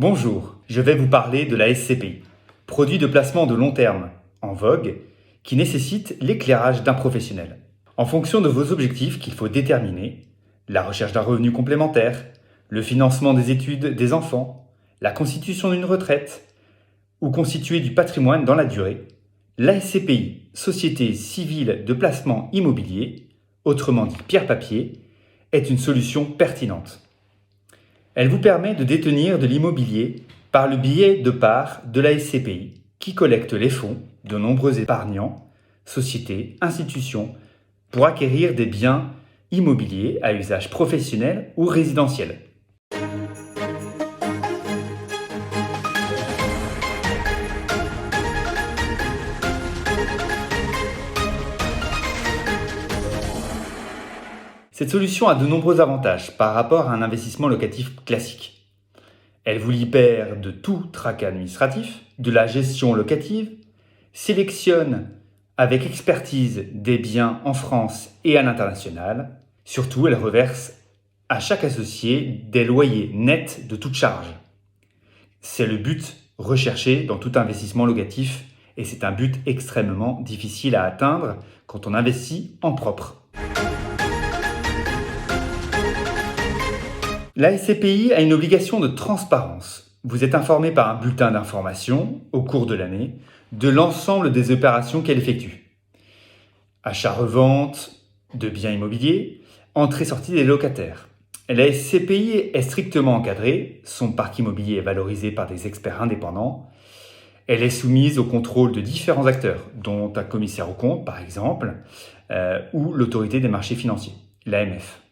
Bonjour, je vais vous parler de la SCPI, produit de placement de long terme, en vogue, qui nécessite l'éclairage d'un professionnel. En fonction de vos objectifs qu'il faut déterminer, la recherche d'un revenu complémentaire, le financement des études des enfants, la constitution d'une retraite, ou constituer du patrimoine dans la durée, la SCPI, Société civile de placement immobilier, autrement dit pierre-papier, est une solution pertinente. Elle vous permet de détenir de l'immobilier par le biais de parts de la SCPI qui collecte les fonds de nombreux épargnants, sociétés, institutions pour acquérir des biens immobiliers à usage professionnel ou résidentiel. Cette solution a de nombreux avantages par rapport à un investissement locatif classique. Elle vous libère de tout tracas administratif, de la gestion locative, sélectionne avec expertise des biens en France et à l'international. Surtout, elle reverse à chaque associé des loyers nets de toute charge. C'est le but recherché dans tout investissement locatif et c'est un but extrêmement difficile à atteindre quand on investit en propre. La SCPI a une obligation de transparence. Vous êtes informé par un bulletin d'information au cours de l'année de l'ensemble des opérations qu'elle effectue. Achat-revente de biens immobiliers, entrée-sortie des locataires. La SCPI est strictement encadrée, son parc immobilier est valorisé par des experts indépendants. Elle est soumise au contrôle de différents acteurs, dont un commissaire aux comptes par exemple, ou l'autorité des marchés financiers, l'AMF.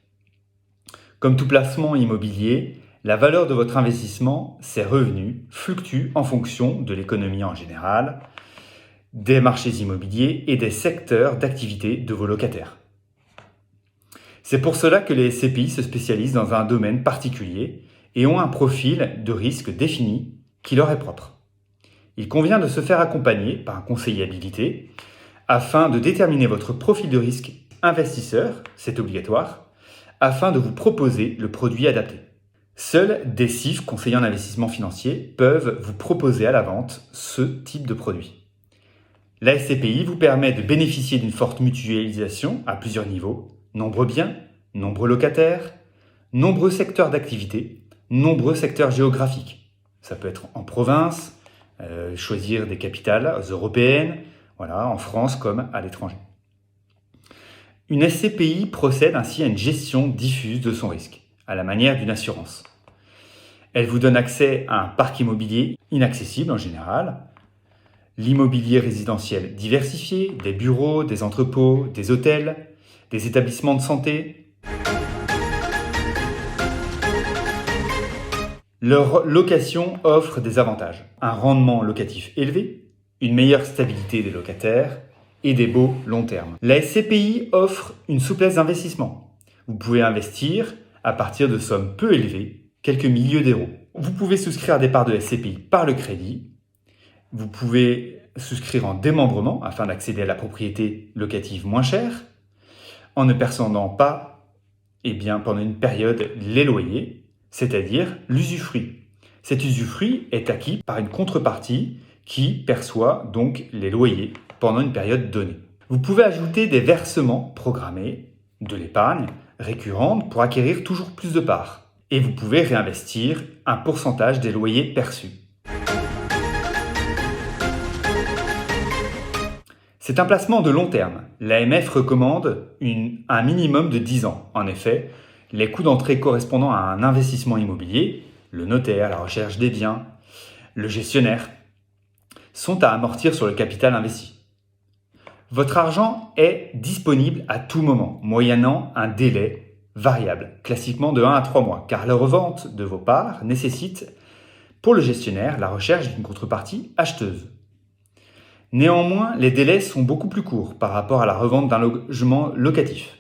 Comme tout placement immobilier, la valeur de votre investissement, ses revenus, fluctuent en fonction de l'économie en général, des marchés immobiliers et des secteurs d'activité de vos locataires. C'est pour cela que les SCPI se spécialisent dans un domaine particulier et ont un profil de risque défini qui leur est propre. Il convient de se faire accompagner par un conseiller habilité afin de déterminer votre profil de risque investisseur, c'est obligatoire, afin de vous proposer le produit adapté. Seuls des CIF, conseillers en investissement financier, peuvent vous proposer à la vente ce type de produit. La SCPI vous permet de bénéficier d'une forte mutualisation à plusieurs niveaux, nombreux biens, nombreux locataires, nombreux secteurs d'activité, nombreux secteurs géographiques. Ça peut être en province, choisir des capitales européennes, en France comme à l'étranger. Une SCPI procède ainsi à une gestion diffuse de son risque, à la manière d'une assurance. Elle vous donne accès à un parc immobilier inaccessible en général, l'immobilier résidentiel diversifié, des bureaux, des entrepôts, des hôtels, des établissements de santé. Leur location offre des avantages, un rendement locatif élevé, une meilleure stabilité des locataires, et des baux long terme. La SCPI offre une souplesse d'investissement. Vous pouvez investir à partir de sommes peu élevées, quelques milliers d'euros. Vous pouvez souscrire à des parts de SCPI par le crédit. Vous pouvez souscrire en démembrement afin d'accéder à la propriété locative moins chère, en ne percevant pas pendant une période les loyers, c'est-à-dire l'usufruit. Cet usufruit est acquis par une contrepartie qui perçoit donc les loyers pendant une période donnée. Vous pouvez ajouter des versements programmés, de l'épargne récurrente pour acquérir toujours plus de parts. Et vous pouvez réinvestir un pourcentage des loyers perçus. C'est un placement de long terme. L'AMF recommande un minimum de 10 ans. En effet, les coûts d'entrée correspondant à un investissement immobilier, le notaire, la recherche des biens, le gestionnaire, sont à amortir sur le capital investi. Votre argent est disponible à tout moment, moyennant un délai variable, classiquement de 1 à 3 mois, car la revente de vos parts nécessite, pour le gestionnaire, la recherche d'une contrepartie acheteuse. Néanmoins, les délais sont beaucoup plus courts par rapport à la revente d'un logement locatif.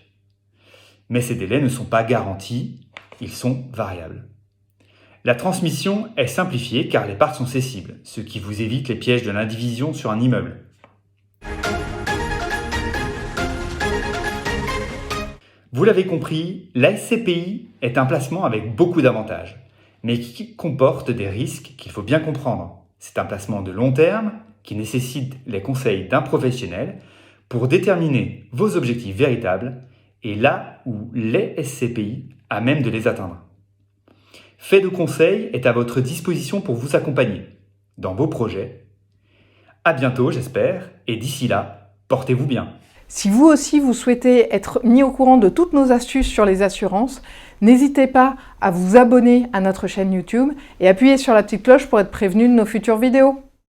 Mais ces délais ne sont pas garantis, ils sont variables. La transmission est simplifiée car les parts sont cessibles, ce qui vous évite les pièges de l'indivision sur un immeuble. Vous l'avez compris, la SCPI est un placement avec beaucoup d'avantages. mais qui comporte des risques qu'il faut bien comprendre. C'est un placement de long terme qui nécessite les conseils d'un professionnel pour déterminer vos objectifs véritables et là où les SCPI à même de les atteindre. Fait de Conseil est à votre disposition pour vous accompagner dans vos projets. À bientôt, j'espère, et d'ici là, portez-vous bien. Si vous aussi vous souhaitez être mis au courant de toutes nos astuces sur les assurances, n'hésitez pas à vous abonner à notre chaîne YouTube et appuyer sur la petite cloche pour être prévenu de nos futures vidéos.